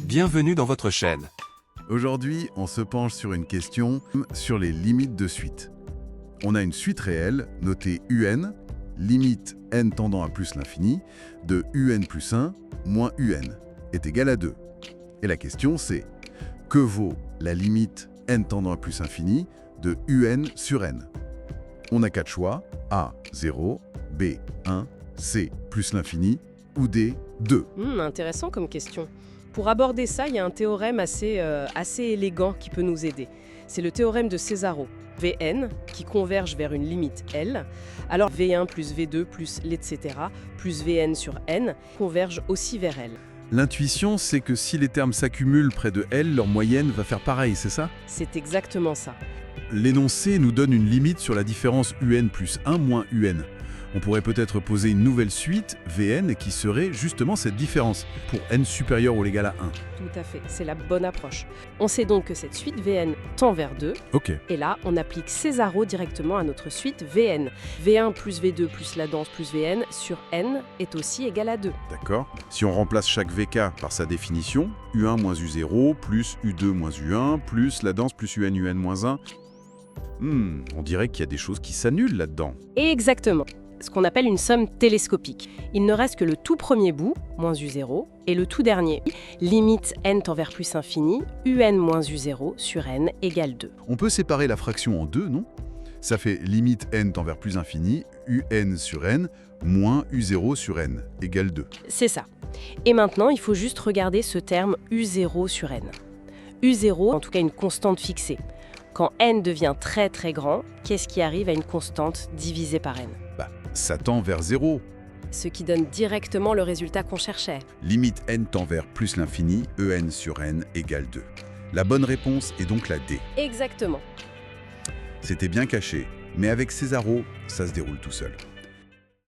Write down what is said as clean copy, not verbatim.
Bienvenue dans votre chaîne. Aujourd'hui, on se penche sur une question sur les limites de suite. On a une suite réelle, notée UN, limite n tendant à plus l'infini, de un plus 1 moins un, est égal à 2. Et la question c'est, que vaut la limite n tendant à plus infini de un sur n? On a 4 choix, A, 0, B, 1, C, plus l'infini, ou D, 2. Intéressant comme question. Pour aborder ça, il y a un théorème assez élégant qui peut nous aider. C'est le théorème de Cesaro. Vn qui converge vers une limite L, alors V1 plus V2 plus l'etc. Plus Vn sur n converge aussi vers L. L'intuition, c'est que si les termes s'accumulent près de L, leur moyenne va faire pareil, c'est ça? C'est exactement ça. L'énoncé nous donne une limite sur la différence un plus 1 moins un. On pourrait peut-être poser une nouvelle suite, Vn, qui serait justement cette différence, pour n supérieur ou égal à 1. Tout à fait, c'est la bonne approche. On sait donc que cette suite Vn tend vers 2, Ok. et là, on applique Cesaro directement à notre suite Vn. V1 plus V2 plus la danse plus Vn sur n est aussi égal à 2. D'accord. Si on remplace chaque VK par sa définition, U1 moins U0 plus U2 moins U1 plus la danse plus UN moins 1, on dirait qu'il y a des choses qui s'annulent là-dedans. Et exactement. Ce qu'on appelle une somme télescopique. Il ne reste que le tout premier bout, moins U0, et le tout dernier, limite n tend vers plus infini, un moins U0 sur n égale 2. On peut séparer la fraction en deux, non? Ça fait limite n tend vers plus infini, un sur n, moins U0 sur n, égale 2. C'est ça. Et maintenant, il faut juste regarder ce terme U0 sur n. U0, en tout cas une constante fixée. Quand n devient très très grand, qu'est-ce qui arrive à une constante divisée par n? Ça tend vers 0. Ce qui donne directement le résultat qu'on cherchait. Limite n tend vers plus l'infini, en sur n égale 2. La bonne réponse est donc la D. Exactement. C'était bien caché, mais avec Cesaro, ça se déroule tout seul.